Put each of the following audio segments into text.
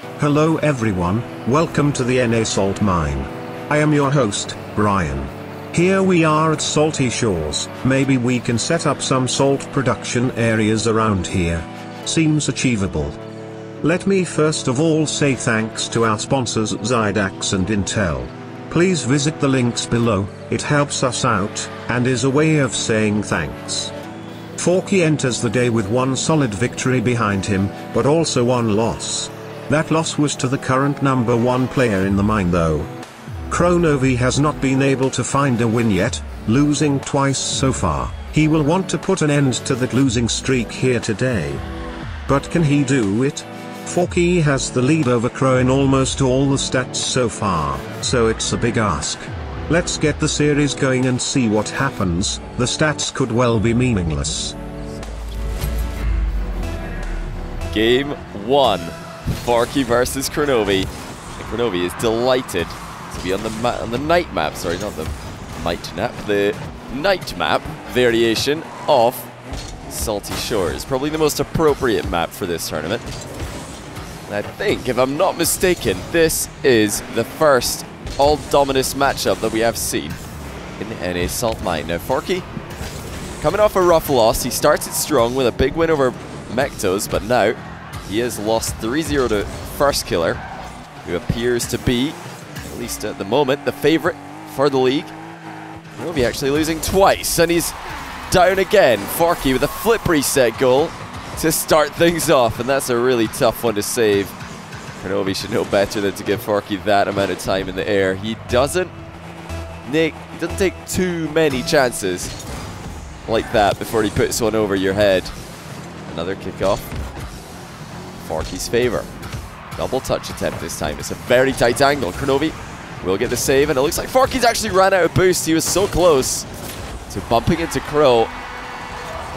Hello everyone, welcome to the NA Salt Mine. I am your host, Brian. Here we are at Salty Shores. Maybe we can set up some salt production areas around here. Seems achievable. Let me first of all say thanks to our sponsors Zydax and Intel. Please visit the links below, it helps us out, and is a way of saying thanks. Forky enters the day with one solid victory behind him, but also one loss. That loss was to the current number 1 player in the mine though. Kronovi has not been able to find a win yet, losing twice so far. He will want to put an end to that losing streak here today. But can he do it? Forky has the lead over Kro in almost all the stats so far, so it's a big ask. Let's get the series going and see what happens. The stats could well be meaningless. Game 1, Forky versus Kronovi. And Kronovi is delighted to be on the night map, sorry, not the might map, the night map variation of Salty Shores. Probably the most appropriate map for this tournament. And I think, if I'm not mistaken, this is the first all-dominus matchup that we have seen in the NA Salt Mine. Now, Forky, coming off a rough loss, he started strong with a big win over Mectos, but now he has lost 3-0 to First Killer, who appears to be, at least at the moment, the favourite for the league. Kronovi actually losing twice, and he's down again. Forky with a flip reset goal to start things off, and that's a really tough one to save. Kronovi should know better than to give Forky that amount of time in the air. He doesn't take too many chances like that before he puts one over your head. Another kickoff. Forky's favour. Double touch attempt this time. It's a very tight angle. Kronovi will get the save, and it looks like Forky's actually ran out of boost. He was so close to bumping into Kro.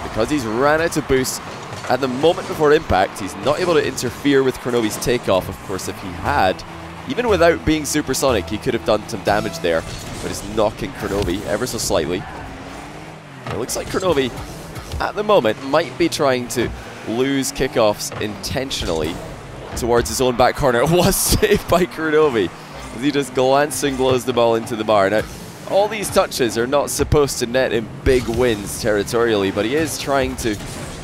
Because he's ran out of boost at the moment before impact, he's not able to interfere with Kronovi's takeoff. Of course, if he had, even without being supersonic, he could have done some damage there, but is knocking Kronovi ever so slightly. It looks like Kronovi, at the moment, might be trying to lose kickoffs intentionally towards his own back corner. It was saved by Kronovi as he just glancing blows the ball into the bar. Now, all these touches are not supposed to net him big wins territorially, but he is trying to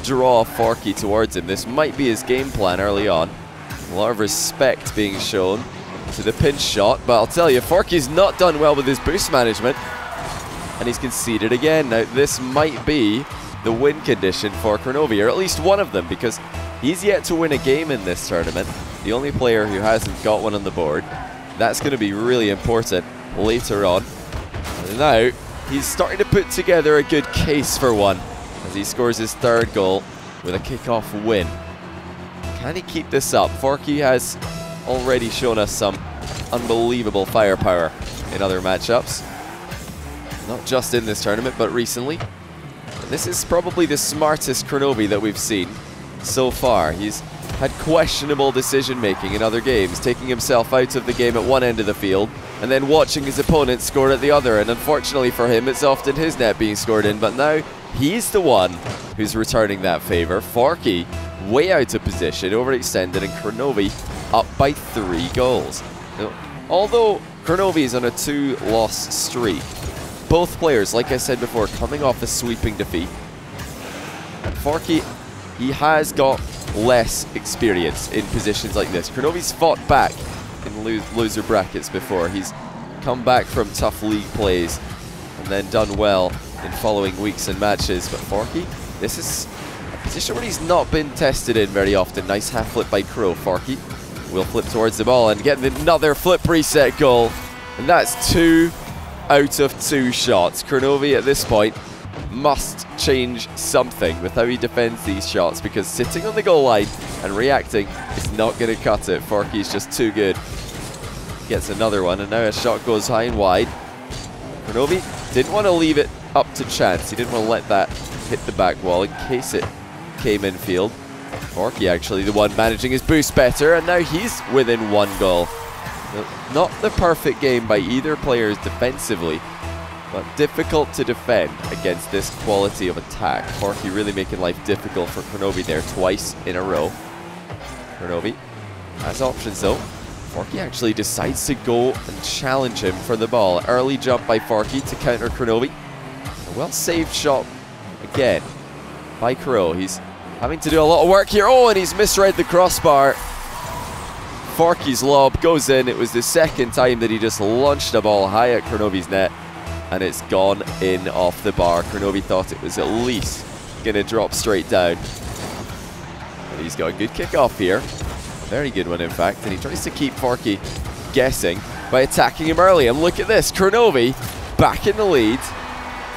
draw Forky towards him. This might be his game plan early on. A lot of respect being shown to the pinch shot, but I'll tell you, Forky's not done well with his boost management, and he's conceded again. Now, this might be the win condition for Kronovi, or at least one of them, because he's yet to win a game in this tournament. The only player who hasn't got one on the board. That's going to be really important later on. And now, he's starting to put together a good case for one as he scores his 3rd goal with a kickoff win. Can he keep this up? Forky has already shown us some unbelievable firepower in other matchups. Not just in this tournament, but recently. And this is probably the smartest Kronovi that we've seen so far. He's had questionable decision making in other games, taking himself out of the game at one end of the field and then watching his opponent score at the other, and unfortunately for him, it's often his net being scored in, but now he's the one who's returning that favour. Forky way out of position, overextended, and Kronovi up by 3 goals. Now, although Kronovi is on a 2-loss streak, both players, like I said before, coming off a sweeping defeat. And Forky, he has got less experience in positions like this. Kronovi's fought back in loser brackets before. He's come back from tough league plays and then done well in following weeks and matches. But Forky, this is a position where he's not been tested in very often. Nice half flip by Kro. Forky will flip towards the ball and get another flip reset goal. And that's 2 out of 2 shots. Kronovi at this point must change something with how he defends these shots, because sitting on the goal line and reacting is not going to cut it. Forky's just too good. Gets another one, and now a shot goes high and wide. Kronovi didn't want to leave it up to chance. He didn't want to let that hit the back wall in case it came infield. Forky actually the one managing his boost better, and now he's within 1 goal. Not the perfect game by either players defensively, but difficult to defend against this quality of attack. Forky really making life difficult for Kronovi there twice in a row. Kronovi Has options though. Forky actually decides to go and challenge him for the ball. Early jump by Forky to counter Kronovi. A well-saved shot again by Kro. He's having to do a lot of work here. Oh, and he's misread the crossbar. Forky's lob goes in. It was the second time that he just launched a ball high at Kronovi's net, and it's gone in off the bar. Kronovi thought it was at least going to drop straight down. But he's got a good kickoff here. A very good one, in fact. And he tries to keep Forky guessing by attacking him early. And look at this. Kronovi back in the lead.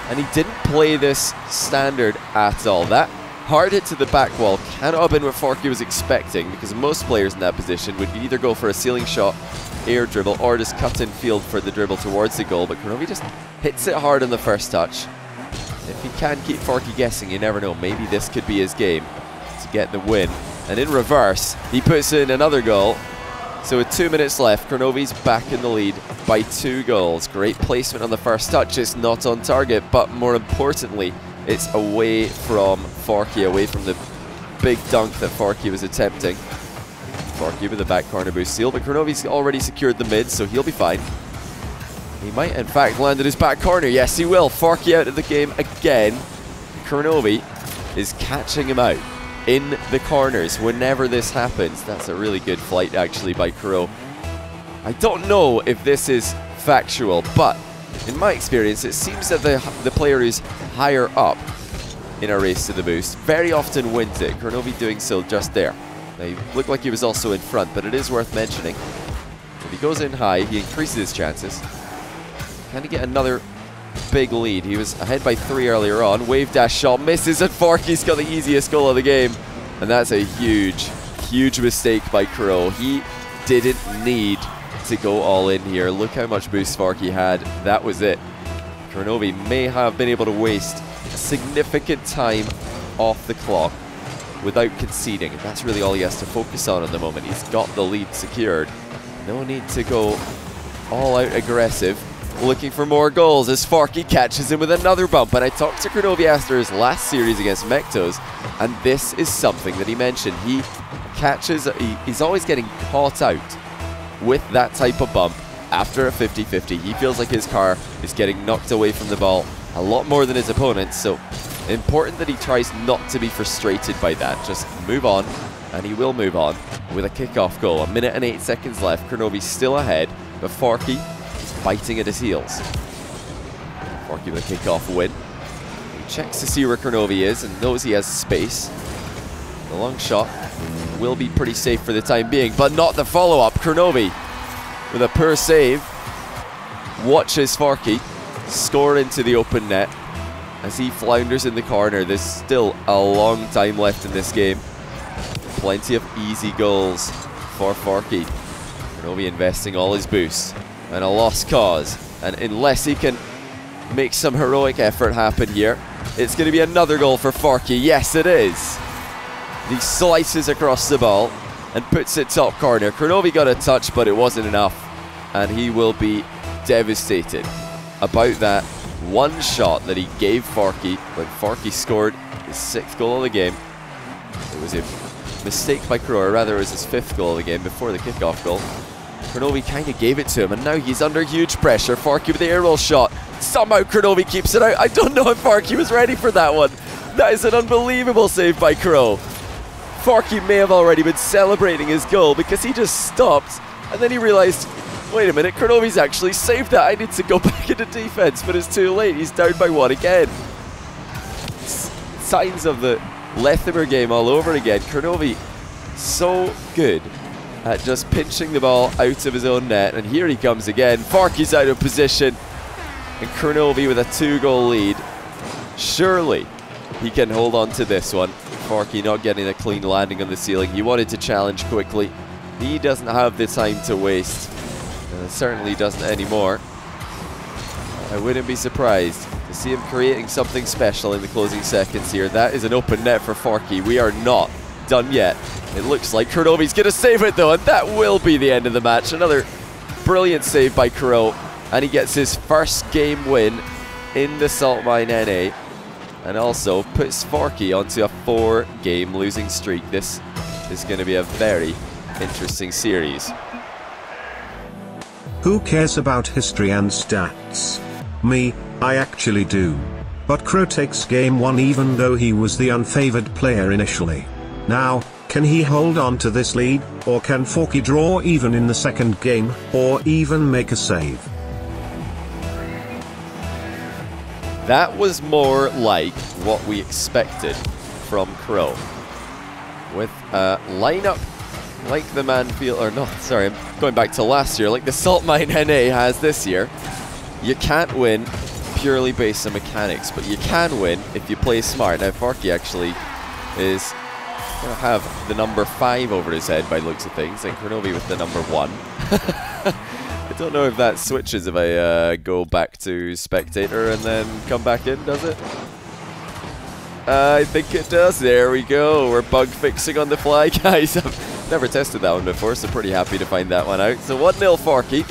And he didn't play this standard at all. That hard hit to the back wall cannot have been what Forky was expecting, because most players in that position would either go for a ceiling shot, air dribble, or just cut in field for the dribble towards the goal. But Kronovi just hits it hard on the first touch. If he can keep Forky guessing, you never know. Maybe this could be his game to get the win. And in reverse, he puts in another goal. So with 2 minutes left, Kronovi's back in the lead by 2 goals. Great placement on the first touch. It's not on target, but more importantly, it's away from Forky, away from the big dunk that Forky was attempting. Forky with the back corner boost steal, but Kronovi's already secured the mid, so he'll be fine. He might, in fact, land in his back corner. Yes, he will. Forky out of the game again. Kronovi is catching him out in the corners whenever this happens. That's a really good flight, actually, by Kro. I don't know if this is factual, but in my experience, it seems that the player who's higher up in a race to the boost very often wins it. Kronovi doing so just there. Now, he looked like he was also in front, but it is worth mentioning. If he goes in high, he increases his chances. Can he get another big lead? He was ahead by 3 earlier on. Wave dash shot misses, and Forky's got the easiest goal of the game. And that's a huge, huge mistake by Kro. He didn't need to go all in here. Look how much boost Forky had. That was it. Kronovi may have been able to waste significant time off the clock without conceding. And that's really all he has to focus on at the moment. He's got the lead secured. No need to go all out aggressive, looking for more goals as Forky catches him with another bump. And I talked to Kronovi after his last series against Mektos, and this is something that he mentioned. He catches, he's always getting caught out with that type of bump after a 50-50. He feels like his car is getting knocked away from the ball a lot more than his opponent, so important that he tries not to be frustrated by that. Just move on, and he will move on with a kickoff goal. 1 minute and 8 seconds left. Kronovi's still ahead, but Forky is biting at his heels. Forky with a kickoff win. He checks to see where Kronovi is and knows he has space. The long shot will be pretty safe for the time being, but not the follow-up. Kronovi with a poor save watches Forky score into the open net as he flounders in the corner. There's still a long time left in this game. Plenty of easy goals for Forky. Kronovi investing all his boost, and a lost cause. And unless he can make some heroic effort happen here, it's going to be another goal for Forky. Yes, it is. He slices across the ball and puts it top corner. Kronovi got a touch, but it wasn't enough, and he will be devastated about that one shot that he gave Forky when Forky scored his 6th goal of the game. It was a mistake by Kro, or rather it was his 5th goal of the game before the kickoff goal. Kronovi kind of gave it to him, and now he's under huge pressure. Forky with the air roll shot. Somehow Kronovi keeps it out. I don't know if Forky was ready for that one. That is an unbelievable save by Kro. Forky may have already been celebrating his goal because he just stopped, and then he realized, wait a minute, Kronovi's actually saved that. I need to go back into defense, but it's too late. He's down by 1 again. Signs of the Lethimer game all over again. Kronovi so good at just pinching the ball out of his own net, and here he comes again. Forky's out of position, and Kronovi with a 2-goal lead. Surely he can hold on to this one. Forky not getting a clean landing on the ceiling. He wanted to challenge quickly. He doesn't have the time to waste, and certainly doesn't anymore. I wouldn't be surprised to see him creating something special in the closing seconds here. That is an open net for Forky. We are not done yet. It looks like Kronovi's going to save it though, and that will be the end of the match. Another brilliant save by Kro, and he gets his first game win in the Salt Mine NA, and also puts Forky onto a 4-game losing streak. This is going to be a very, interesting series. Who cares about history and stats? Me, I actually do. But Kro takes game 1 even though he was the unfavored player initially. Now, can he hold on to this lead, or can Forky draw even in the second game, or even make a save? That was more like what we expected from Kro. With a lineup like the Manfield, or no, sorry, I'm going back to last year, like the Salt Mine NA has this year, you can't win purely based on mechanics, but you can win if you play smart. Now, Forky actually is going to have the number 5 over his head by the looks of things, and Kronovi with the number 1. I don't know if that switches if I go back to spectator and then come back in, does it? I think it does. There we go. We're bug fixing on the fly, guys. I've never tested that one before, so pretty happy to find that one out. So 1-0 Forky.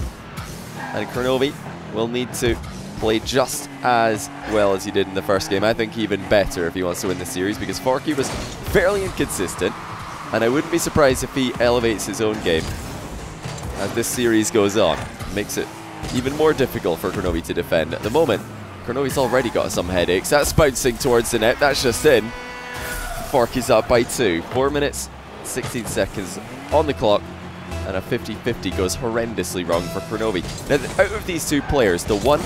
And Kronovi will need to play just as well as he did in the first game. I think even better if he wants to win the series, because Forky was fairly inconsistent, and I wouldn't be surprised if he elevates his own game as this series goes on. It makes it even more difficult for Kronovi to defend. At the moment, Kronovi's already got some headaches. That's bouncing towards the net. That's just in. Forky's up by 2. 4 minutes, 16 seconds on the clock, and a 50-50 goes horrendously wrong for Kronovi. Now, out of these two players, the one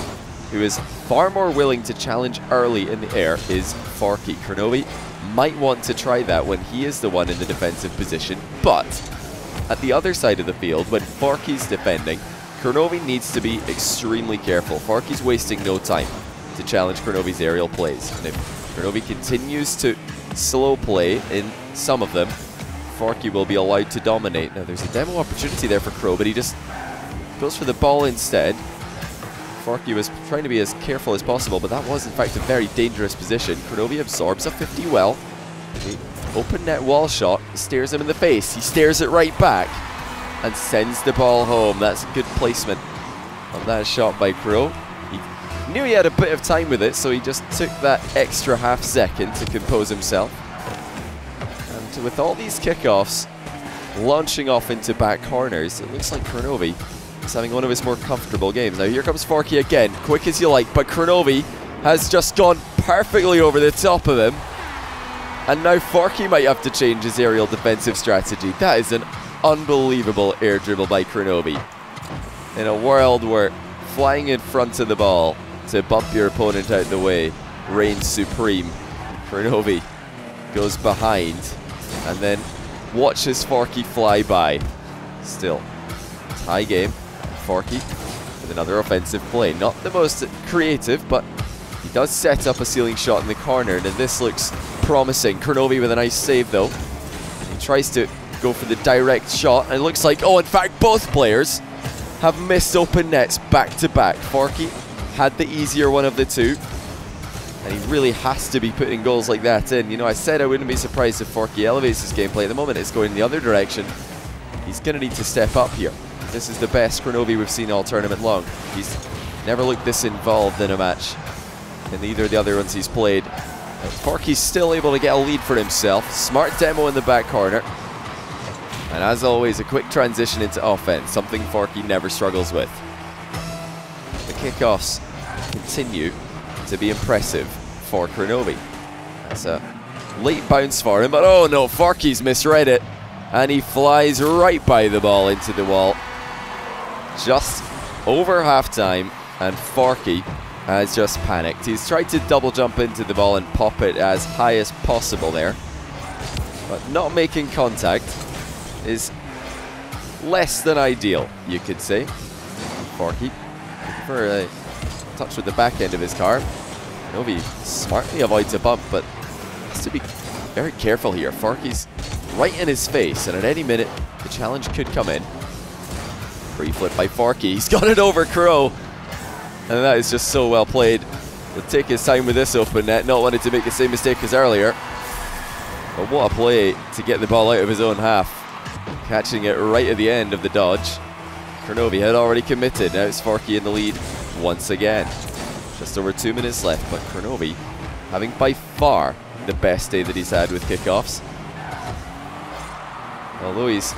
who is far more willing to challenge early in the air is Forky. Kronovi might want to try that when he is the one in the defensive position, but at the other side of the field, when Forky's defending, Kronovi needs to be extremely careful. Forky's wasting no time to challenge Kronovi's aerial plays, and if Kronovi continues to slow play in some of them, Forky will be allowed to dominate. Now, there's a demo opportunity there for Kro, but he just goes for the ball instead. Forky was trying to be as careful as possible, but that was in fact a very dangerous position. Kronovi absorbs a 50 well. The open net wall shot stares him in the face. He stares it right back and sends the ball home. That's a good placement of that shot by Kro. He knew he had a bit of time with it, so he just took that extra half second to compose himself. And with all these kickoffs launching off into back corners, it looks like Kronovi is having one of his more comfortable games. Now here comes Forky again, quick as you like, but Kronovi has just gone perfectly over the top of him. And now Forky might have to change his aerial defensive strategy. That is an unbelievable air dribble by Kronovi. In a world where flying in front of the ball to bump your opponent out the way reigns supreme, Kronovi goes behind and then watches Forky fly by. Still, tie game. Forky with another offensive play. Not the most creative, but he does set up a ceiling shot in the corner, and this looks promising. Kronovi with a nice save though. He tries to go for the direct shot, and it looks like, oh, in fact, both players have missed open nets back to back. Forky had the easier one of the two, and he really has to be putting goals like that in. You know, I said I wouldn't be surprised if Forky elevates his gameplay. At the moment, it's going the other direction. He's going to need to step up here. This is the best Kronovi we've seen all tournament long. He's never looked this involved in a match in either of the other ones he's played. Forky's still able to get a lead for himself. Smart demo in the back corner. And as always, a quick transition into offense, something Forky never struggles with. The kickoffs continue to be impressive for Kronovi. That's a late bounce for him, but oh no, Forky's misread it. And he flies right by the ball into the wall. Just over halftime, and Forky has just panicked. He's tried to double jump into the ball and pop it as high as possible there, but not making contact is less than ideal, you could say. Forky looking for a touch with the back end of his car. Kronovi smartly avoids a bump, but has to be very careful here. Forky's right in his face, and at any minute the challenge could come in. Free flip by Forky. He's got it over Kro, and that is just so well played. He'll take his time with this open net, not wanting to make the same mistake as earlier. But what a play to get the ball out of his own half, catching it right at the end of the dodge. Kronovi had already committed. Now it's Forky in the lead once again. Just over 2 minutes left, but Kronovi having by far the best day that he's had with kickoffs. Although he's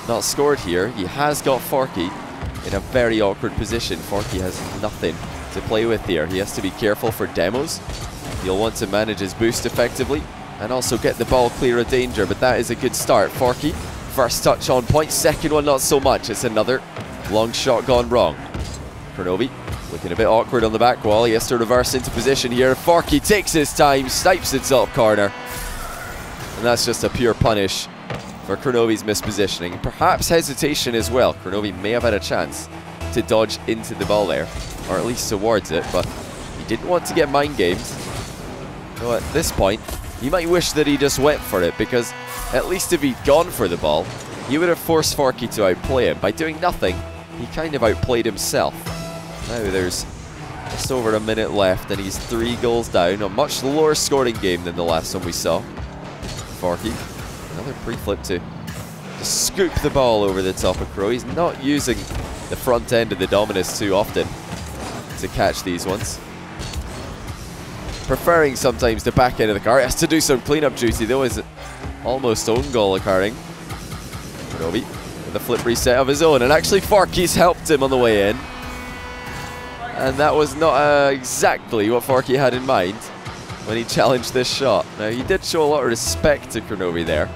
not scored here. He has got Forky in a very awkward position. Forky has nothing to play with here. He has to be careful for demos. He'll want to manage his boost effectively and also get the ball clear of danger, but that is a good start. Forky, first touch on point, second one not so much. It's another long shot gone wrong. Kronovi looking a bit awkward on the back wall. He has to reverse into position here. Forky takes his time, snipes the top corner. And that's just a pure punish for Kronovi's mispositioning. Perhaps hesitation as well. Kronovi may have had a chance to dodge into the ball there, or at least towards it, but he didn't want to get mind gamed. So at this point, you might wish that he just went for it, because at least if he'd gone for the ball, he would have forced Forky to outplay him. By doing nothing, he kind of outplayed himself. Now there's just over a minute left, and he's 3 goals down. A much lower scoring game than the last one we saw. Forky, another pre-flip to scoop the ball over the top of Crow. He's not using the front end of the Dominus too often to catch these ones. Preferring sometimes the back end of the car. He has to do some cleanup duty though. Is almost own goal occurring. Kronovi with a flip reset of his own, and actually Forky's helped him on the way in. And that was not exactly what Forky had in mind when he challenged this shot. Now he did show a lot of respect to Kronovi there,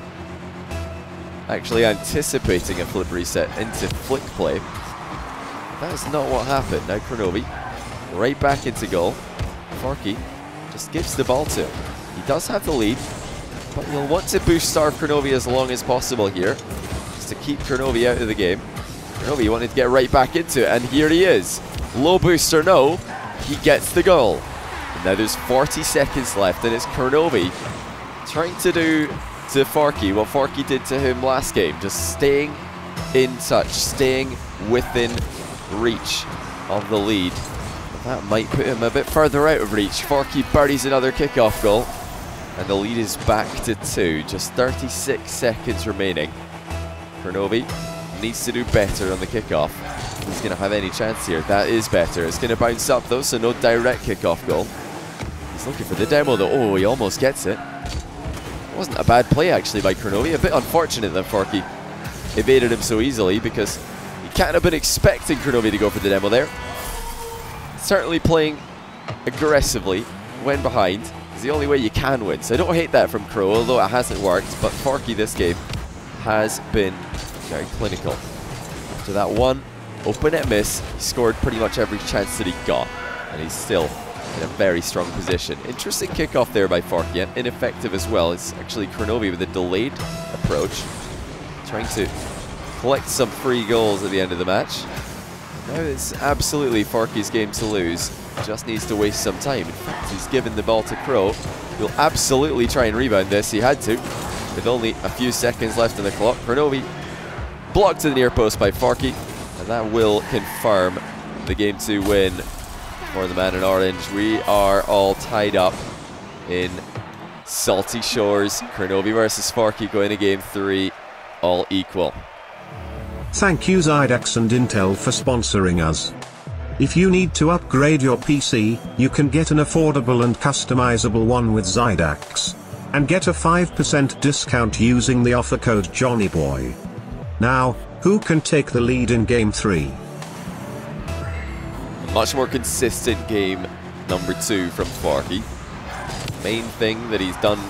actually anticipating a flip reset into flick play. That is not what happened. Now Kronovi right back into goal. Forky just gives the ball to him. He does have the lead, but you'll want to boost star Kronovi as long as possible here, just to keep Kronovi out of the game. Kronovi wanted to get right back into it, and here he is. Low boost or no, he gets the goal. And now there's 40 seconds left, and it's Kronovi trying to do to Forky what Forky did to him last game, just staying in touch, staying within reach of the lead. That might put him a bit further out of reach. Forky birdies another kickoff goal, and the lead is back to 2. Just 36 seconds remaining. Kronovi needs to do better on the kickoff. He's going to have any chance here. That is better. It's going to bounce up though, so no direct kickoff goal. He's looking for the demo though. Oh, he almost gets it. It wasn't a bad play actually by Kronovi. A bit unfortunate that Forky evaded him so easily, because he can't have been expecting Kronovi to go for the demo there. Certainly playing aggressively when behind is the only way you can win, so I don't hate that from Crow, although it hasn't worked. But Forky this game has been very clinical. After that one open net miss, he scored pretty much every chance that he got, and he's still in a very strong position. Interesting kickoff there by Forky, and ineffective as well. It's actually Kronovi with a delayed approach, trying to collect some free goals at the end of the match. Now it's absolutely Forky's game to lose. Just needs to waste some time. In fact, he's given the ball to Crow. He'll absolutely try and rebound this. He had to, with only a few seconds left on the clock. Kronovi blocked to the near post by Forky, and that will confirm the Game 2 win for the man in orange. We are all tied up in Salty Shores. Kronovi versus Forky going to Game 3, all equal. Thank you Zydax and Intel for sponsoring us. If you need to upgrade your PC, you can get an affordable and customizable one with Zydax, and get a 5% discount using the offer code JOHNNYBOY. Now, who can take the lead in Game 3? A much more consistent game number 2 from Forky. Main thing that he's done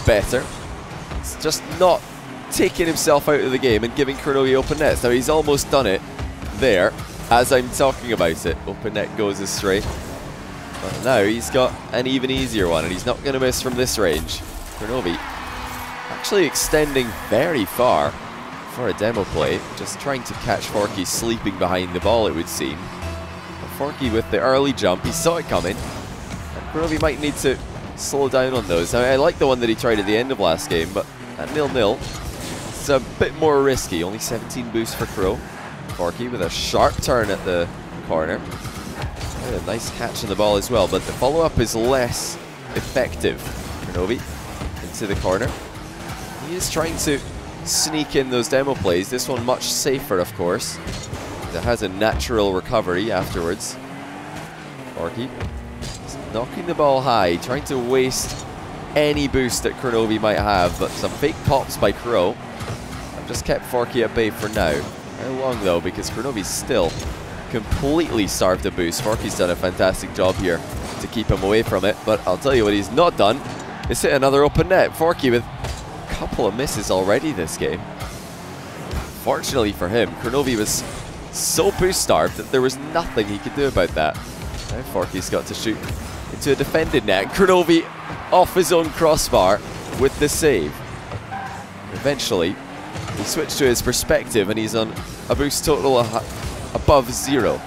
better, it's just not taking himself out of the game and giving Kronovi open nets. Now he's almost done it there as I'm talking about it. Open net goes astray, but now he's got an even easier one, and he's not going to miss from this range. Kronovi actually extending very far for a demo play, just trying to catch Forky sleeping behind the ball, it would seem. But Forky with the early jump, he saw it coming, and Kronovi might need to slow down on those. Now I like the one that he tried at the end of last game, but at 0-0 it's a bit more risky. Only 17 boosts for Crow. Forky with a sharp turn at the corner. A nice catch on the ball as well, but the follow-up is less effective. Kronovi into the corner. He is trying to sneak in those demo plays. This one much safer, of course. It has a natural recovery afterwards. Forky knocking the ball high, trying to waste any boost that Kronovi might have, but some fake pops by Crow. just kept Forky at bay for now. How long though, because Kronovi's still completely starved a boost. Forky's done a fantastic job here to keep him away from it, but I'll tell you what he's not done is hit another open net. Forky with a couple of misses already this game. Fortunately for him, Kronovi was so boost starved that there was nothing he could do about that. Now Forky's got to shoot into a defended net. Kronovi off his own crossbar with the save. Eventually, he switched to his perspective and he's on a boost total above 0.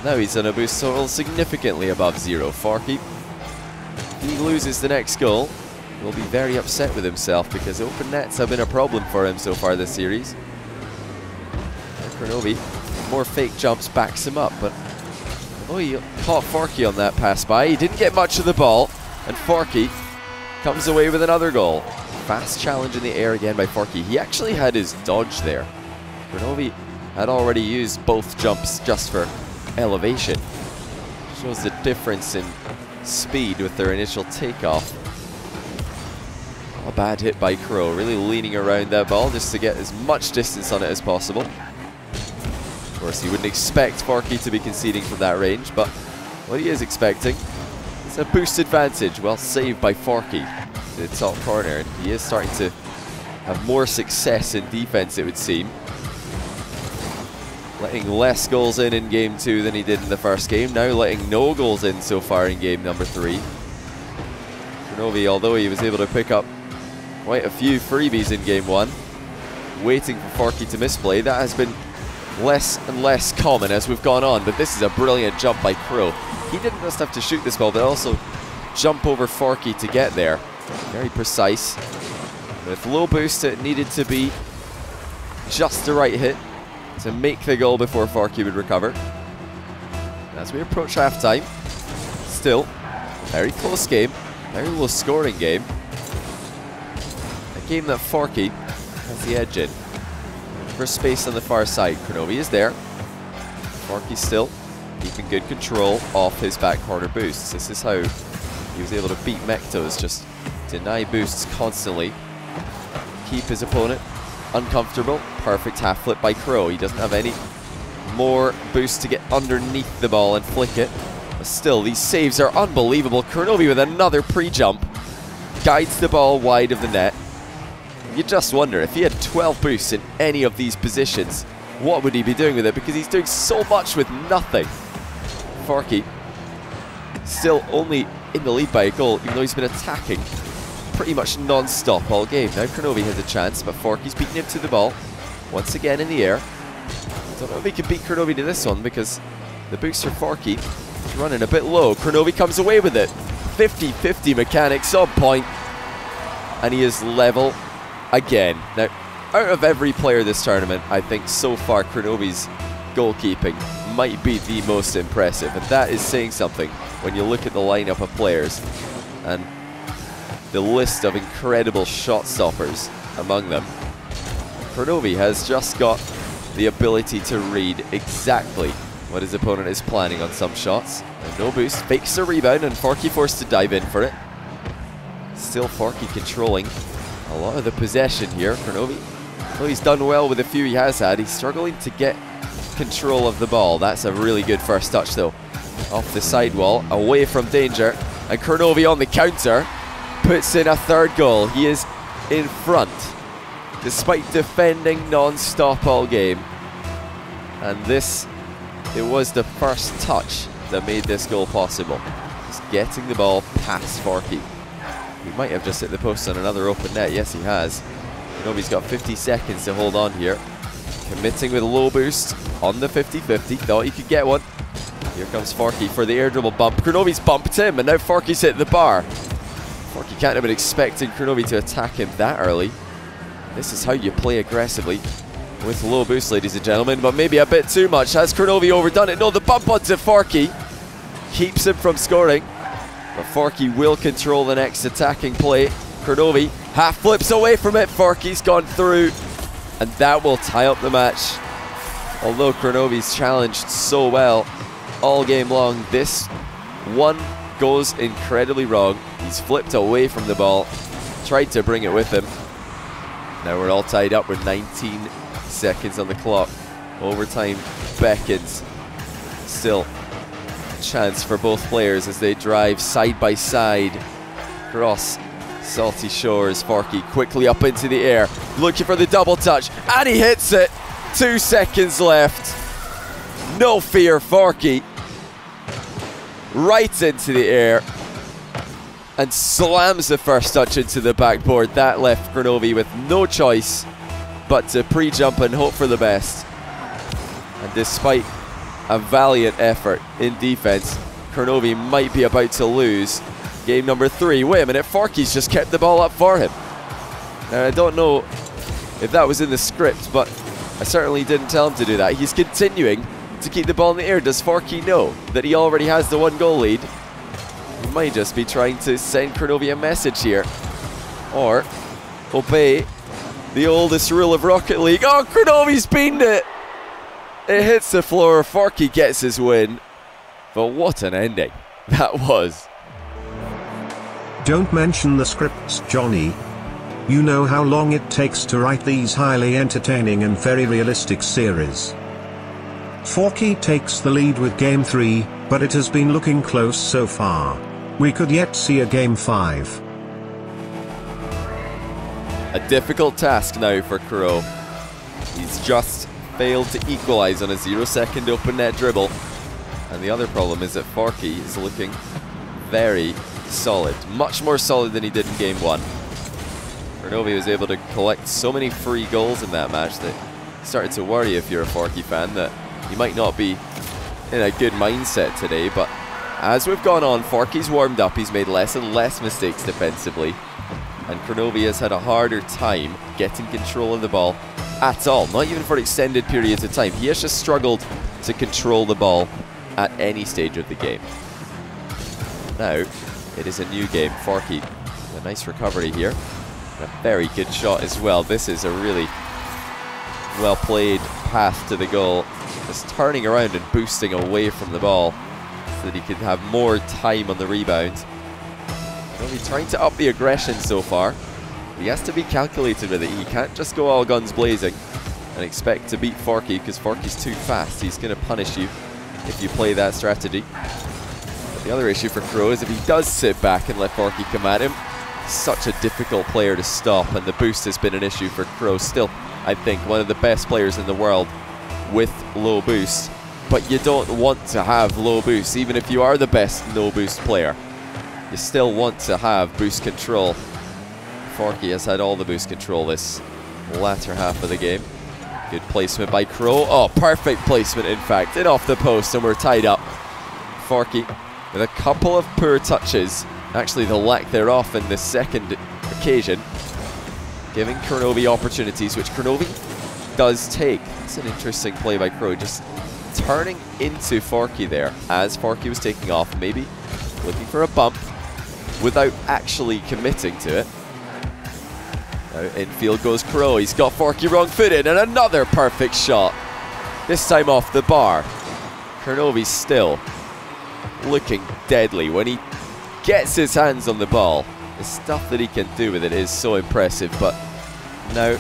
Now he's on a boost total significantly above 0. Forky, if he loses the next goal, will be very upset with himself because open nets have been a problem for him so far this series. Kronovi, more fake jumps, backs him up, but although he caught Forky on that pass by, he didn't get much of the ball, and Forky comes away with another goal. Fast challenge in the air again by Forky. He actually had his dodge there. Kronovi had already used both jumps just for elevation. Shows the difference in speed with their initial takeoff. A bad hit by Kro, really leaning around that ball just to get as much distance on it as possible. Of course, he wouldn't expect Forky to be conceding from that range, but what he is expecting is a boost advantage. Well saved by Forky to the top corner, and he is starting to have more success in defense, it would seem. Letting less goals in game 2 than he did in the first game. Now letting no goals in so far in game number 3. Kronovi, although he was able to pick up quite a few freebies in game 1, waiting for Forky to misplay, that has been less and less common as we've gone on, but this is a brilliant jump by Kro. He didn't just have to shoot this ball, but also jump over Forky to get there. Very precise. With low boost, it needed to be just the right hit to make the goal before Forky would recover. As we approach half-time, still very close game, very low scoring game. A game that Forky has the edge in. For space on the far side, Kronovi is there. Forky still keeping good control off his back corner boosts. This is how he was able to beat Mektos, just deny boosts constantly, keep his opponent uncomfortable. Perfect half flip by Kro. He doesn't have any more boost to get underneath the ball and flick it. But still, these saves are unbelievable. Kronovi with another pre-jump guides the ball wide of the net. You just wonder, if he had 12 boosts in any of these positions, what would he be doing with it? Because he's doing so much with nothing. Forky still only in the lead by a goal, even though he's been attacking pretty much non-stop all game. Now Kronovi has a chance, but Forky's beating him to the ball. Once again in the air. Don't know if he can beat Kronovi to this one, because the boost for Forky is running a bit low. Kronovi comes away with it. 50-50 mechanics on point. And he is level again. Now, out of every player this tournament, I think so far Kronovi's goalkeeping might be the most impressive. And that is saying something when you look at the lineup of players and the list of incredible shot stoppers among them. Kronovi has just got the ability to read exactly what his opponent is planning on some shots. And no boost, fakes a rebound, and Forky forced to dive in for it. Still Forky controlling a lot of the possession here. Kronovi, though he's done well with the few he has had, he's struggling to get control of the ball. That's a really good first touch though. Off the sidewall, away from danger, and Kronovi on the counter puts in a third goal. He is in front, despite defending non-stop all game. And this, it was the first touch that made this goal possible. Just getting the ball past Forky. He might have just hit the post on another open net. Yes, he has. Kronovi's got 50 seconds to hold on here. Committing with a low boost on the 50-50. Thought he could get one. Here comes Forky for the air dribble bump. Kronovi's bumped him, and now Forky's hit the bar. Forky can't have been expecting Kronovi to attack him that early. This is how you play aggressively with low boost, ladies and gentlemen, but maybe a bit too much. Has Kronovi overdone it? No, the bump onto Forky keeps him from scoring, but Forky will control the next attacking play. Kronovi half flips away from it. Forky's gone through, and that will tie up the match. Although Kronovi's challenged so well all game long, this one goes incredibly wrong. He's flipped away from the ball, tried to bring it with him. Now we're all tied up with 19 seconds on the clock. Overtime beckons. Still a chance for both players as they drive side by side across Salty Shores. Forky quickly up into the air, looking for the double touch, and he hits it. 2 seconds left. No fear, Forky. Right into the air and slams the first touch into the backboard. That left Kronovi with no choice but to pre-jump and hope for the best. And despite a valiant effort in defense, Kronovi might be about to lose game number 3. Wait a minute, Forky's just kept the ball up for him. Now, I don't know if that was in the script, but I certainly didn't tell him to do that. He's continuing to keep the ball in the air. Does Forky know that he already has the 1-goal lead? He might just be trying to send Kronovi a message here, or obey the oldest rule of Rocket League. Oh, Kronovi's beamed it! It hits the floor, Forky gets his win. But what an ending that was. Don't mention the scripts, Johnny. You know how long it takes to write these highly entertaining and very realistic series. Forky takes the lead with Game 3, but it has been looking close so far. We could yet see a Game 5. A difficult task now for Kuro. He's just failed to equalize on a 0-second open net dribble. And the other problem is that Forky is looking very solid. Much more solid than he did in Game 1. Kronovi was able to collect so many free goals in that match that you started to worry, if you're a Forky fan, that he might not be in a good mindset today. But as we've gone on, Forky's warmed up. He's made less and less mistakes defensively. And Kronovi has had a harder time getting control of the ball at all. Not even for extended periods of time. He has just struggled to control the ball at any stage of the game. Now, it is a new game. Forky, a nice recovery here. And a very good shot as well. This is a really well played path to the goal. Just turning around and boosting away from the ball so that he could have more time on the rebound. He's trying to up the aggression so far. He has to be calculated with it. He can't just go all guns blazing and expect to beat Forky, because Forky's too fast. He's going to punish you if you play that strategy. But the other issue for Crow is if he does sit back and let Forky come at him, such a difficult player to stop, and the boost has been an issue for Crow. Still, I think, one of the best players in the world with low boost. But you don't want to have low boost, even if you are the best no boost player. You still want to have boost control. Forky has had all the boost control this latter half of the game. Good placement by Crow. Oh, perfect placement, in fact, in off the post, and we're tied up. Forky with a couple of poor touches, actually the lack thereof in the second occasion, giving Kronovi opportunities, which Kronovi does take. It's an interesting play by Crow, just turning into Forky there as Forky was taking off, maybe looking for a bump without actually committing to it. Now infield goes Crow. He's got Forky wrong-footed, and another perfect shot. This time off the bar. Kronovi's still looking deadly when he gets his hands on the ball. The stuff that he can do with it is so impressive, but now he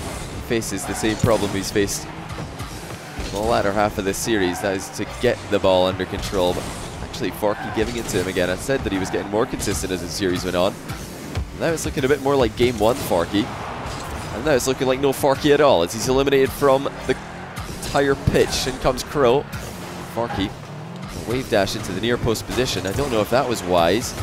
faces the same problem he's faced in the latter half of this series, that is to get the ball under control. But actually Forky giving it to him again. I said that he was getting more consistent as the series went on. Now it's looking a bit more like Game 1 Forky, and now it's looking like no Forky at all as he's eliminated from the entire pitch. In comes Crow. Forky, a wave dash into the near post position. I don't know if that was wise.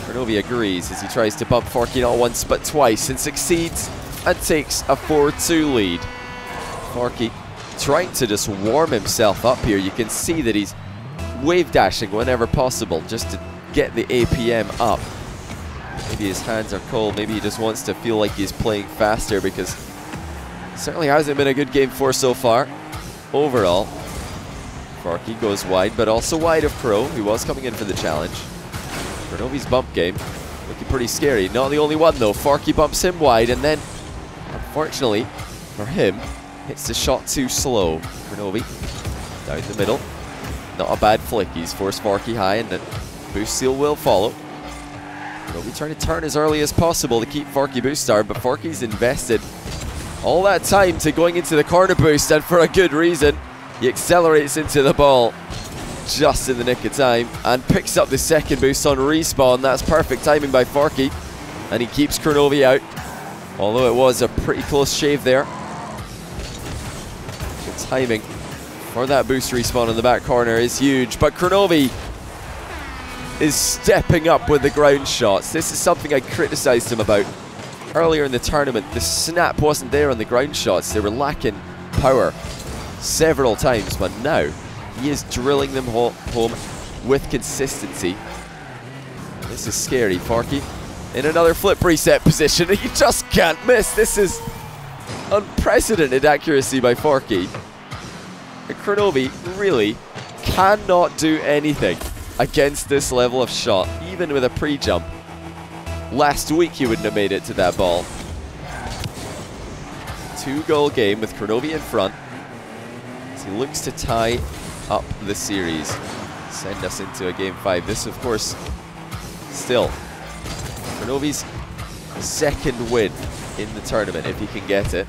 Kronovi agrees as he tries to bump Forky not once but twice, and succeeds and takes a 4-2 lead. Forky trying to just warm himself up here. You can see that he's wave dashing whenever possible just to get the APM up. Maybe his hands are cold, maybe he just wants to feel like he's playing faster, because it certainly hasn't been a good game 4 so far. Overall, Forky goes wide, but also wide of Crow, who was coming in for the challenge. Kronovi's bump game looking pretty scary. Not the only one though. Forky bumps him wide, and then, unfortunately for him, hits the shot too slow. Kronovi down the middle. Not a bad flick. He's forced Forky high, and the boost seal will follow. Kronovi trying to turn as early as possible to keep Forky boost star, but Forky's invested all that time to going into the corner boost, and for a good reason. He accelerates into the ball just in the nick of time and picks up the second boost on respawn. That's perfect timing by Forky, and he keeps Kronovi out, although it was a pretty close shave there. The timing for that boost respawn in the back corner is huge, but Kronovi is stepping up with the ground shots. This is something I criticized him about earlier in the tournament. The snap wasn't there on the ground shots. They were lacking power several times, but now he is drilling them home with consistency. This is scary. Forky in another flip reset position. He just can't miss. This is unprecedented accuracy by Forky. Kronovi really cannot do anything against this level of shot, even with a pre-jump. Last week he wouldn't have made it to that ball. 2-goal game with Kronovi in front as he looks to tie up the series, send us into a game 5. This, of course, still Kronovi's second win in the tournament, if he can get it.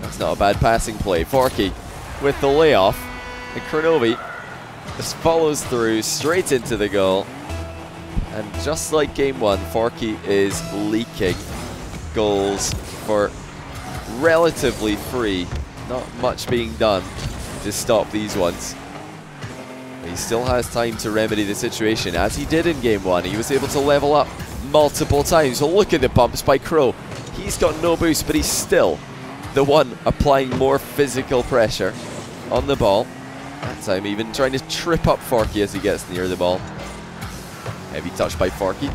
That's not a bad passing play. Forky with the layoff, and Kronovi just follows through straight into the goal. And just like game 1, Forky is leaking goals for relatively free. Not much being done to stop these ones. He still has time to remedy the situation, as he did in game 1. He was able to level up multiple times. Well, look at the bumps by Kro. He's got no boost, but he's still the one applying more physical pressure on the ball. That time even trying to trip up Forky as he gets near the ball. Heavy touch by Forky.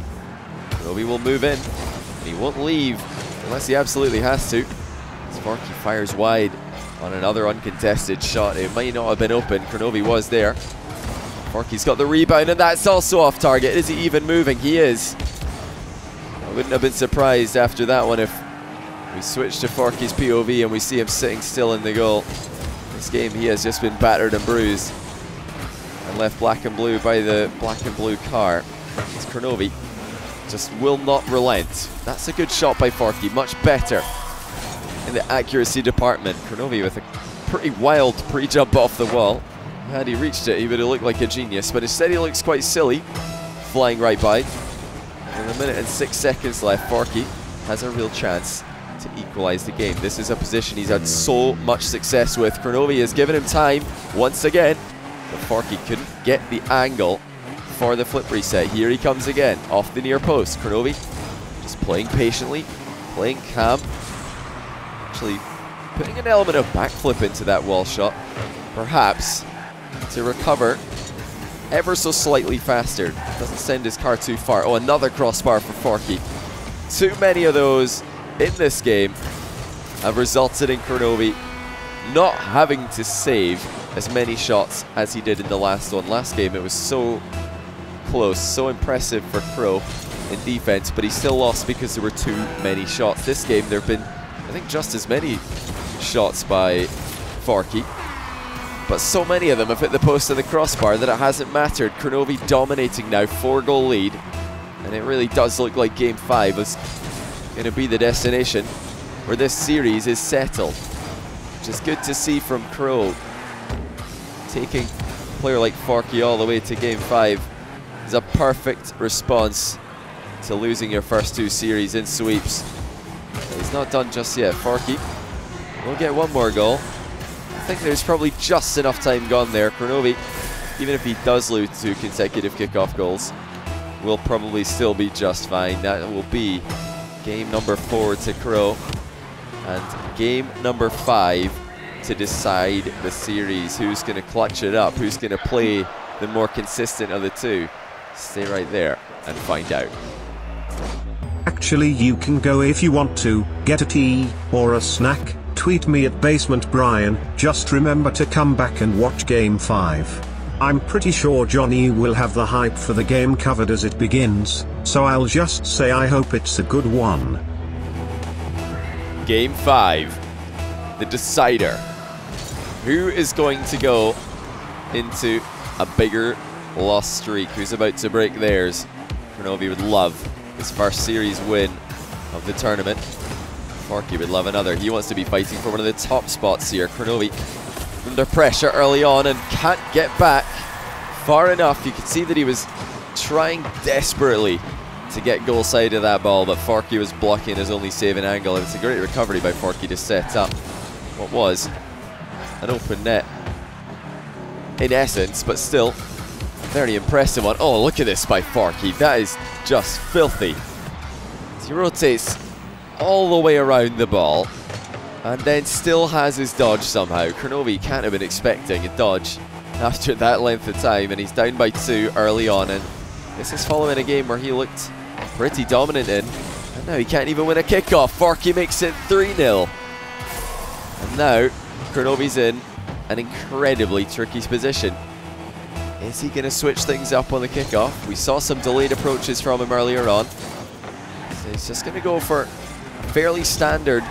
Kronovi will move in, and he won't leave unless he absolutely has to. As Forky fires wide on another uncontested shot. It might not have been open. Kronovi was there. Forky's got the rebound, and that's also off target. Is he even moving? He is. I wouldn't have been surprised after that one if we switch to Forky's POV and we see him sitting still in the goal. This game he has just been battered and bruised and left black and blue by the black and blue car. As Kronovi just will not relent. That's a good shot by Forky, much better in the accuracy department. Kronovi with a pretty wild pre-jump off the wall. Had he reached it, he would have looked like a genius, but instead he looks quite silly, flying right by. In a minute and 6 seconds left, Forky has a real chance to equalize the game. This is a position he's had so much success with. Kronovi has given him time once again, but Forky couldn't get the angle for the flip reset. Here he comes again, off the near post. Kronovi just playing patiently, playing calm, actually putting an element of backflip into that wall shot, perhaps to recover ever so slightly faster. Doesn't send his car too far. Oh, another crossbar for Forky. Too many of those in this game have resulted in Kronovi not having to save as many shots as he did in the last one. Last game it was so close, so impressive for Kro in defense, but he still lost because there were too many shots. This game there have been, I think, just as many shots by Forky, but so many of them have hit the post and the crossbar that it hasn't mattered. Kronovi dominating now, 4-goal lead, and it really does look like game 5 is going to be the destination where this series is settled, which is good to see from Kro. Taking a player like Forky all the way to game 5 is a perfect response to losing your first 2 series in sweeps. But he's not done just yet. Forky will get 1 more goal. I think there's probably just enough time gone there. Kronovi, even if he does lose 2 consecutive kickoff goals, will probably still be just fine. That will be game number 4 to Kro, and game number 5 to decide the series. Who's going to clutch it up? Who's going to play the more consistent of the 2? Stay right there and find out. Actually, you can go if you want to, get a tea or a snack. Tweet me at Basement Brian. Just remember to come back and watch game 5. I'm pretty sure Johnny will have the hype for the game covered as it begins, so I'll just say I hope it's a good one. Game 5, the decider. Who is going to go into a bigger loss streak? Who's about to break theirs? Kronovi would love his first series win of the tournament. Forky would love another. He wants to be fighting for one of the top spots here. Kronovi under pressure early on and can't get back far enough. You could see that he was trying desperately to get goal side of that ball, but Forky was blocking his only saving angle. It's a great recovery by Forky to set up what was an open net in essence, but still very impressive one. Oh, look at this by Forky. That is just filthy. He rotates all the way around the ball and then still has his dodge somehow. Kronovi can't have been expecting a dodge after that length of time, and he's down by 2 early on, and this is following a game where he looked pretty dominant in, and now he can't even win a kickoff. Forky makes it 3-0. And now Kronovi's in an incredibly tricky position. Is he going to switch things up on the kickoff? We saw some delayed approaches from him earlier on. So he's just going to go for a fairly standard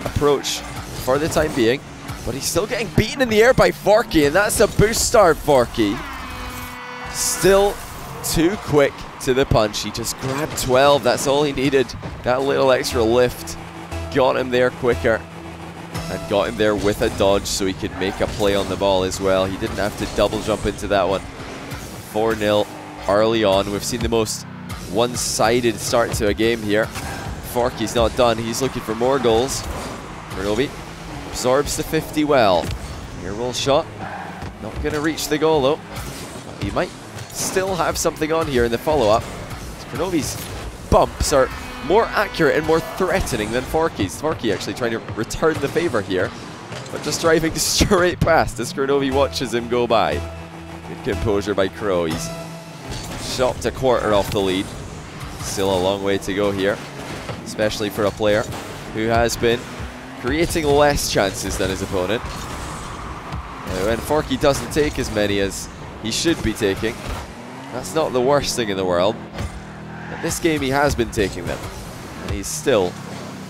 approach for the time being. But he's still getting beaten in the air by Forky, and that's a boost start. Forky still too quick to the punch. He just grabbed 12. That's all he needed. That little extra lift got him there quicker and got him there with a dodge so he could make a play on the ball as well. He didn't have to double jump into that one. 4-0 early on. We've seen the most one-sided start to a game here. Forky's not done. He's looking for more goals. Kronovi absorbs the 50 well. Air-roll shot. Not going to reach the goal though. He might still have something on here in the follow-up. Kronovi's bumps are more accurate and more threatening than Forky's. Forky actually trying to return the favour here, but just driving straight past as Kronovi watches him go by. Good composure by Crow. He's chopped a quarter off the lead. Still a long way to go here, especially for a player who has been creating less chances than his opponent. And Forky doesn't take as many as he should be taking. That's not the worst thing in the world. But this game he has been taking them. And he's still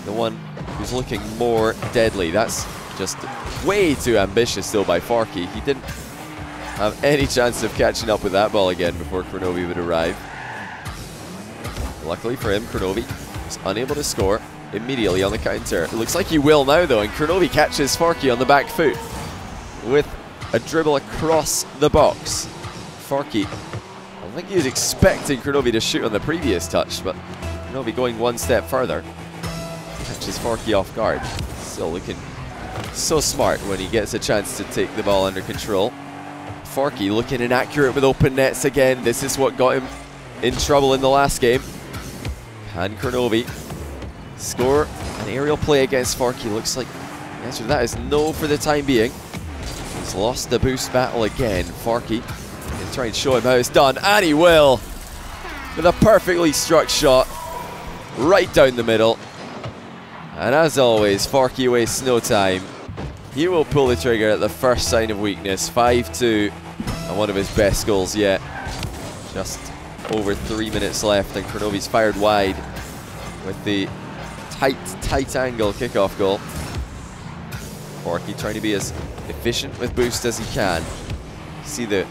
the one who's looking more deadly. That's just way too ambitious still by Forky. He didn't have any chance of catching up with that ball again before Kronovi would arrive. Luckily for him, Kronovi was unable to score immediately on the counter. It looks like he will now though, and Kronovi catches Forky on the back foot with a dribble across the box. Forky, I think he was expecting Kronovi to shoot on the previous touch, but Kronovi going one step further catches Forky off guard. Still looking so smart when he gets a chance to take the ball under control. Forky looking inaccurate with open nets again. This is what got him in trouble in the last game. Can Kronovi score an aerial play against Forky? Looks like the answer to that is no for the time being. He's lost the boost battle again. Forky can try and show him how it's done, and he will, with a perfectly struck shot right down the middle. And as always, Forky wastes no time. He will pull the trigger at the first sign of weakness. 5-2, and one of his best goals yet. Just over 3 minutes left, and Kronovi's fired wide with the tight angle kickoff goal. Forky trying to be as efficient with boost as he can. See the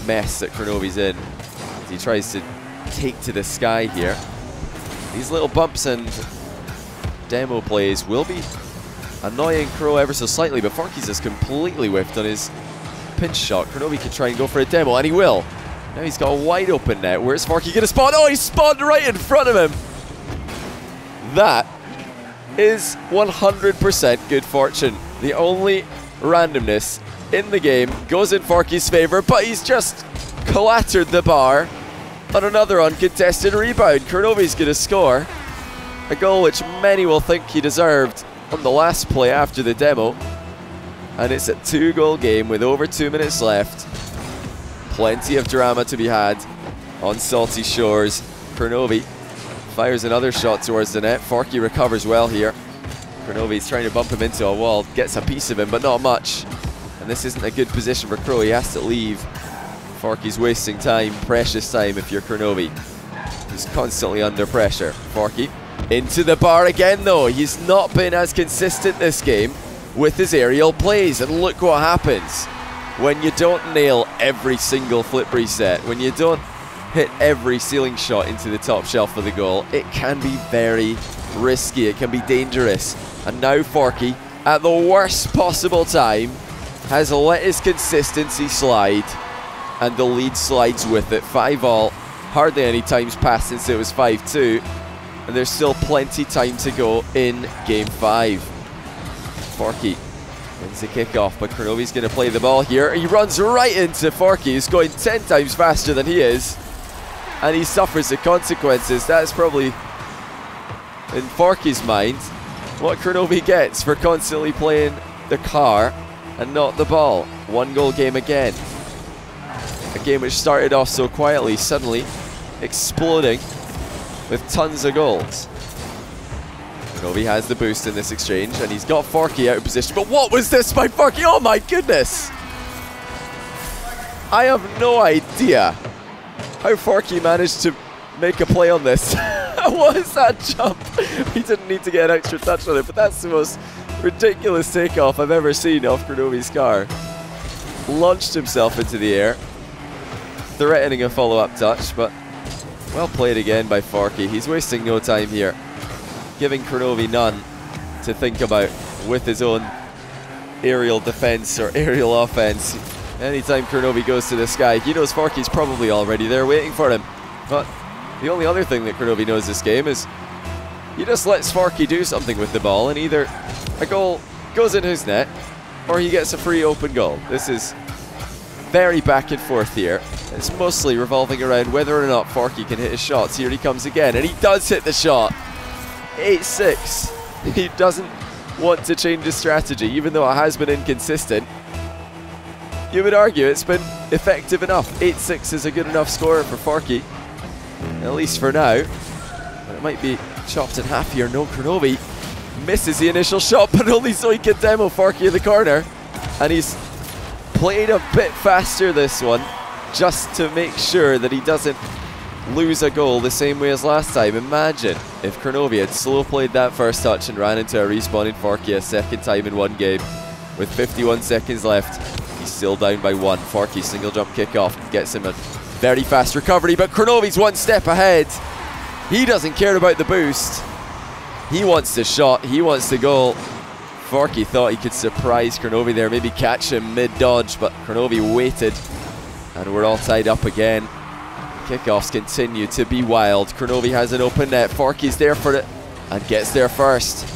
mess that Kronovi's in as he tries to take to the sky here. These little bumps and demo plays will be annoying Crow ever so slightly, but Forky's just completely whiffed on his pinch shot. Kronovi can try and go for a demo, and he will. Now he's got a wide open net. Where's Forky going to spawn? Oh, he spawned right in front of him. That is 100% good fortune. The only randomness in the game goes in Forky's favour, but he's just clattered the bar on another uncontested rebound. Kronovi's going to score a goal which many will think he deserved on the last play after the demo. And it's a 2-goal game with over 2 minutes left. Plenty of drama to be had on Salty Shores. Kronovi fires another shot towards the net. Forky recovers well here. Kronovi's trying to bump him into a wall. Gets a piece of him, but not much. And this isn't a good position for Crow. He has to leave. Forky's wasting time, precious time if you're Kronovi. He's constantly under pressure. Forky into the bar again though. He's not been as consistent this game with his aerial plays. And look what happens when you don't nail every single flip reset. When you don't hit every ceiling shot into the top shelf of the goal. It can be very, risky, it can be dangerous. And now Forky, at the worst possible time, has let his consistency slide, and the lead slides with it. 5-all, hardly any times passed since it was 5-2, and there's still plenty time to go in game 5. Forky wins the kickoff, but Kronovi's going to play the ball here. He runs right into Forky, who's going 10 times faster than he is, and he suffers the consequences. That's probably, in Forky's mind, what Kronovi gets for constantly playing the car and not the ball. 1-goal game again. A game which started off so quietly, suddenly exploding with tons of goals. Kronovi has the boost in this exchange, and he's got Forky out of position. But what was this by Forky? Oh my goodness! I have no idea how Forky managed to make a play on this. What is that jump? He didn't need to get an extra touch on it, but that's the most ridiculous takeoff I've ever seen off Kronovi's car. Launched himself into the air, threatening a follow-up touch, but well played again by Forky. He's wasting no time here, giving Kronovi none to think about with his own aerial defense or aerial offense. Anytime Kronovi goes to the sky, he knows Forky's probably already there waiting for him. But the only other thing that Kronovi knows this game is he just lets Forky do something with the ball, and either a goal goes in his net or he gets a free open goal. This is very back and forth here. It's mostly revolving around whether or not Forky can hit his shots. Here he comes again, and he does hit the shot. 8-6. He doesn't want to change his strategy, even though it has been inconsistent. You would argue it's been effective enough. 8-6 is a good enough score for Forky, at least for now. But it might be chopped in half here. No, Kronovi misses the initial shot, but only so he can demo Forky in the corner. And he's played a bit faster this one, just to make sure that he doesn't lose a goal the same way as last time. Imagine if Kronovi had slow played that first touch and ran into a respawning Forky a second time in one game. With 51 seconds left, he's still down by 1. Forky single jump kickoff gets him a very fast recovery, but Kronovi's one step ahead. He doesn't care about the boost. He wants the shot, he wants the goal. Forky thought he could surprise Kronovi there, maybe catch him mid-dodge, but Kronovi waited, and we're all tied up again. Kickoffs continue to be wild. Kronovi has an open net. Forky's there for it and gets there first.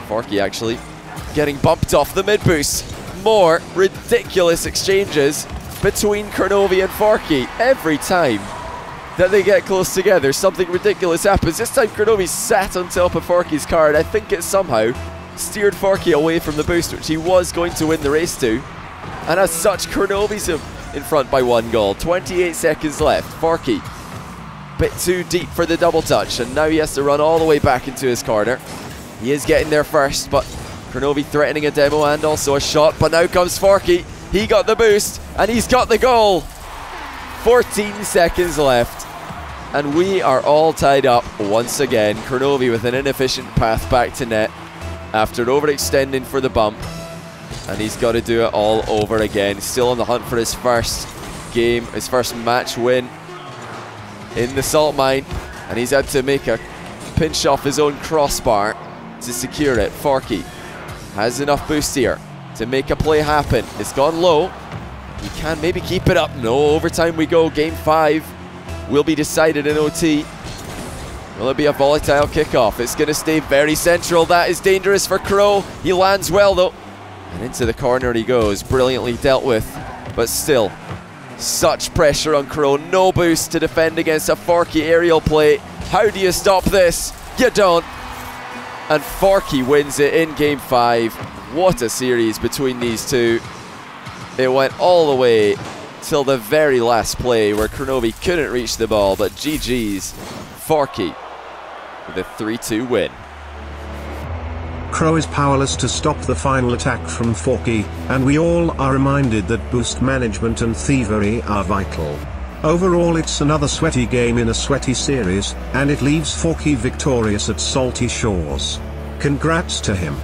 Forky actually getting bumped off the mid-boost. More ridiculous exchanges between Kronovi and Forky. Every time that they get close together, something ridiculous happens. This time Kronovi sat on top of Forky's car, and I think it somehow steered Forky away from the boost, which he was going to win the race to. And as such, Kronovi's in front by 1 goal. 28 seconds left. Forky, bit too deep for the double touch, and now he has to run all the way back into his corner. He is getting there first, but Kronovi threatening a demo and also a shot, but now comes Forky. He got the boost, and he's got the goal. 14 seconds left, and we are all tied up once again. Kronovi with an inefficient path back to net after overextending for the bump, and he's got to do it all over again. Still on the hunt for his first game, his first match win in the salt mine, and he's had to make a pinch off his own crossbar to secure it. Forky has enough boost here to make a play happen. It's gone low. He can maybe keep it up. No, overtime we go. Game 5 will be decided in OT. Will it be a volatile kickoff? It's going to stay very central. That is dangerous for Kro. He lands well though, and into the corner he goes. Brilliantly dealt with, but still such pressure on Kro. No boost to defend against a Forky aerial play. How do you stop this? You don't. And Forky wins it in game 5. What a series between these two. It went all the way till the very last play where Kronovi couldn't reach the ball, but GG's Forky with a 3-2 win. Kro is powerless to stop the final attack from Forky, and we all are reminded that boost management and thievery are vital. Overall, it's another sweaty game in a sweaty series, and it leaves Forky victorious at Salty Shores. Congrats to him.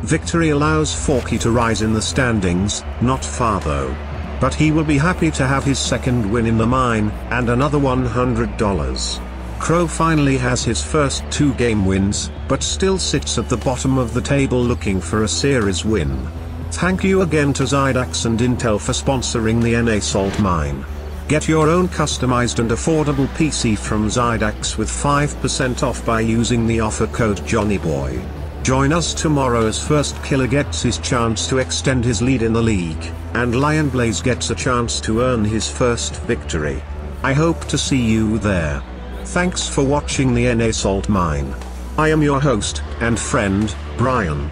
Victory allows Forky to rise in the standings, not far though. But he will be happy to have his second win in the mine, and another $100. Crow finally has his first 2 game wins, but still sits at the bottom of the table looking for a series win. Thank you again to Zydax and Intel for sponsoring the NA Salt Mine. Get your own customized and affordable PC from Zydax with 5% off by using the offer code JOHNNYBOY. Join us tomorrow as First Killer gets his chance to extend his lead in the league, and Lionblaze gets a chance to earn his first victory. I hope to see you there. Thanks for watching the NA Salt Mine. I am your host and friend, Brian.